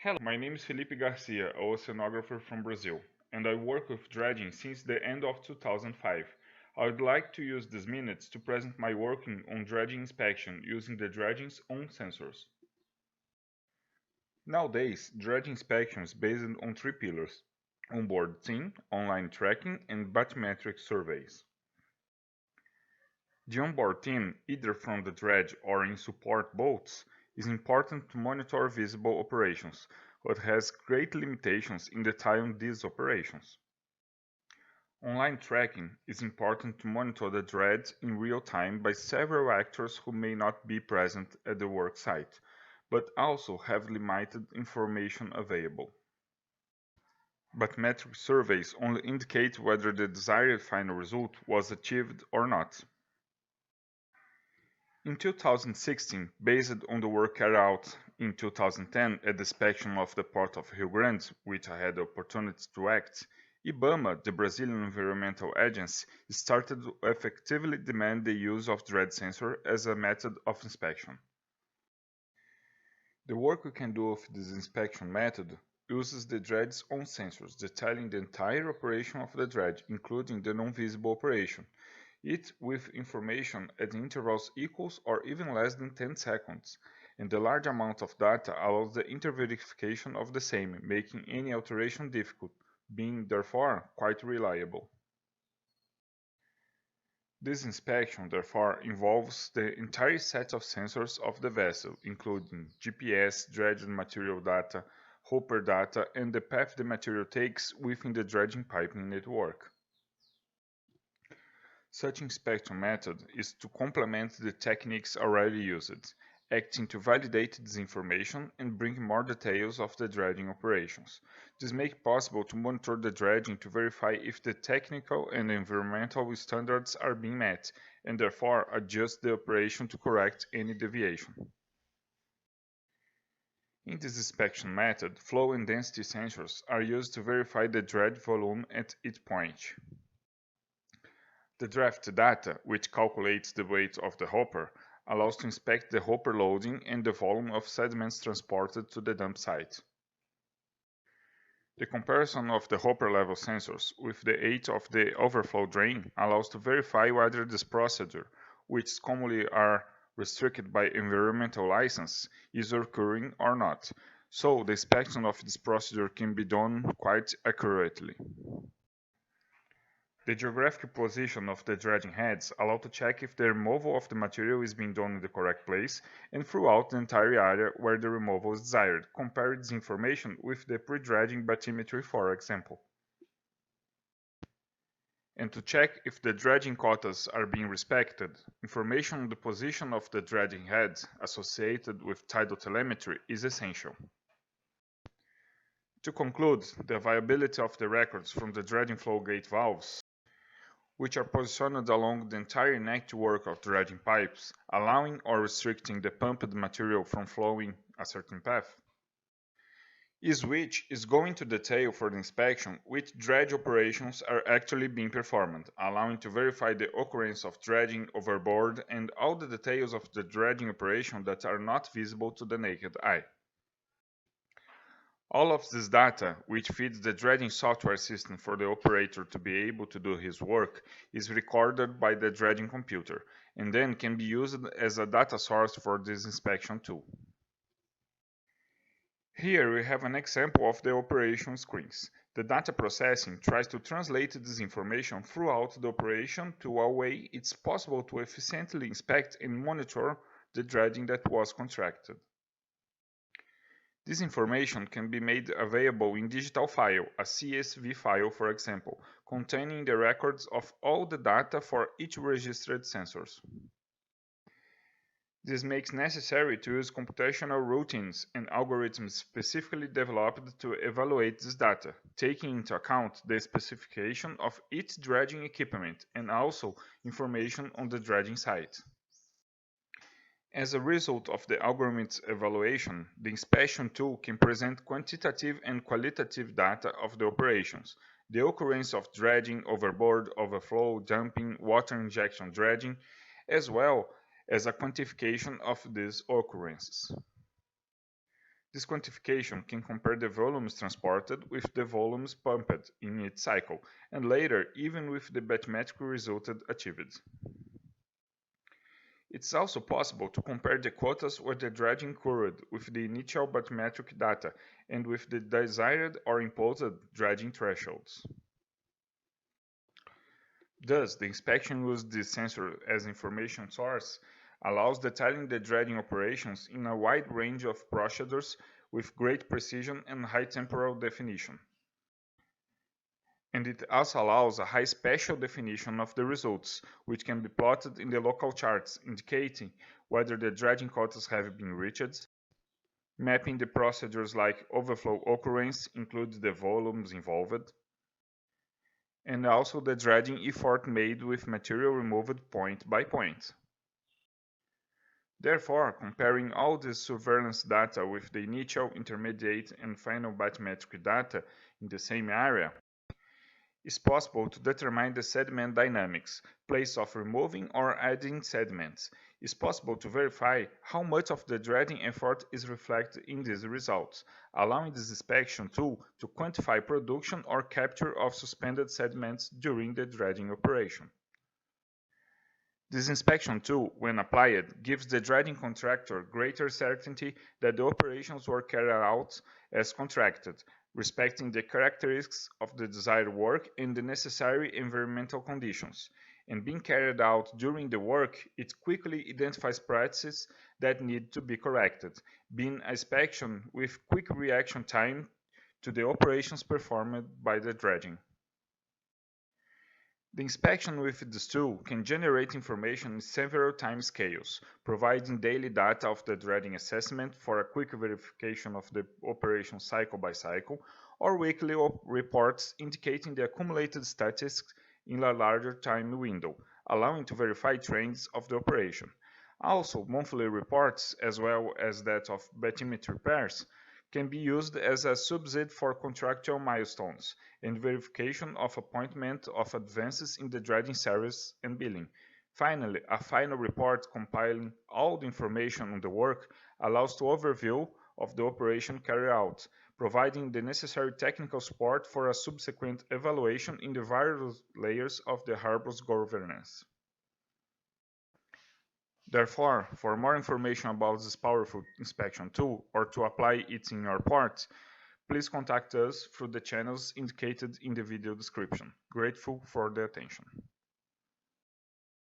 Hello, my name is Felipe Garcia, a oceanographer from Brazil, and I work with dredging since the end of 2005. I would like to use these minutes to present my working on dredging inspection using the dredging's own sensors. Nowadays, dredging inspection is based on three pillars: onboard team, online tracking, and bathymetric surveys. The onboard team, either from the dredge or in support boats, is important to monitor visible operations, but has great limitations in detailing these operations. Online tracking is important to monitor the dredge in real time by several actors who may not be present at the work site, but also have limited information available. Bathymetric surveys only indicate whether the desired final result was achieved or not. In 2016, based on the work carried out in 2010 at the inspection of the port of Rio Grande, which I had the opportunity to act, IBAMA, the Brazilian Environmental Agency, started to effectively demand the use of dredge sensor as a method of inspection. The work we can do with this inspection method uses the dredge's own sensors, detailing the entire operation of the dredge, including the non-visible operation, it with information at intervals equals or even less than 10 seconds, and the large amount of data allows the interverification of the same, making any alteration difficult, being therefore quite reliable. This inspection, therefore, involves the entire set of sensors of the vessel, including GPS, dredge and material data, hopper data, and the path the material takes within the dredging piping network. Such inspection method is to complement the techniques already used, acting to validate this information and bring more details of the dredging operations. This makes it possible to monitor the dredging to verify if the technical and environmental standards are being met, and therefore adjust the operation to correct any deviation. In this inspection method, flow and density sensors are used to verify the dredge volume at each point. The draft data, which calculates the weight of the hopper, allows to inspect the hopper loading and the volume of sediments transported to the dump site. The comparison of the hopper level sensors with the age of the overflow drain allows to verify whether this procedure, which commonly are restricted by environmental license, is occurring or not, so the inspection of this procedure can be done quite accurately. The geographic position of the dredging heads allow to check if the removal of the material is being done in the correct place and throughout the entire area where the removal is desired. Compare this information with the pre-dredging bathymetry, for example. And to check if the dredging quotas are being respected, information on the position of the dredging heads associated with tidal telemetry is essential. To conclude, the viability of the records from the dredging flow gate valves, which are positioned along the entire network of dredging pipes, allowing or restricting the pumped material from flowing a certain path. Which is going to detail for the inspection which dredge operations are actually being performed, allowing to verify the occurrence of dredging overboard and all the details of the dredging operation that are not visible to the naked eye. All of this data, which feeds the dredging software system for the operator to be able to do his work, is recorded by the dredging computer, and then can be used as a data source for this inspection tool. Here we have an example of the operation screens. The data processing tries to translate this information throughout the operation to a way it's possible to efficiently inspect and monitor the dredging that was contracted. This information can be made available in digital file, a CSV file for example, containing the records of all the data for each registered sensors. This makes necessary to use computational routines and algorithms specifically developed to evaluate this data, taking into account the specification of each dredging equipment and also information on the dredging site. As a result of the algorithm's evaluation, the inspection tool can present quantitative and qualitative data of the operations, the occurrence of dredging, overboard, overflow, dumping, water injection dredging, as well as a quantification of these occurrences. This quantification can compare the volumes transported with the volumes pumped in each cycle, and later even with the bathymetric result achieved. It's also possible to compare the quotas where the dredging occurred with the initial bathymetric data and with the desired or imposed dredging thresholds. Thus, the inspection using the sensor as information source allows detailing the dredging operations in a wide range of procedures with great precision and high temporal definition. And it also allows a high spatial definition of the results, which can be plotted in the local charts, indicating whether the dredging quotas have been reached, mapping the procedures like overflow occurrence, includes the volumes involved, and also the dredging effort made with material removed point by point. Therefore, comparing all the surveillance data with the initial, intermediate, and final bathymetric data in the same area, it's possible to determine the sediment dynamics, place of removing or adding sediments. It's possible to verify how much of the dredging effort is reflected in these results, allowing this inspection tool to quantify production or capture of suspended sediments during the dredging operation. This inspection tool, when applied, gives the dredging contractor greater certainty that the operations were carried out as contracted, respecting the characteristics of the desired work and the necessary environmental conditions. And being carried out during the work, it quickly identifies practices that need to be corrected, being an inspection with quick reaction time to the operations performed by the dredging. The inspection with this tool can generate information in several time scales, providing daily data of the dredging assessment for a quick verification of the operation cycle by cycle, or weekly reports indicating the accumulated statistics in a larger time window, allowing to verify trends of the operation. Also, monthly reports, as well as that of bathymetry pairs, can be used as a subset for contractual milestones and verification of appointment of advances in the dredging service and billing. Finally, a final report compiling all the information on the work allows to overview of the operation carried out, providing the necessary technical support for a subsequent evaluation in the various layers of the harbor's governance. Therefore, for more information about this powerful inspection tool or to apply it in your port, please contact us through the channels indicated in the video description. Grateful for the attention.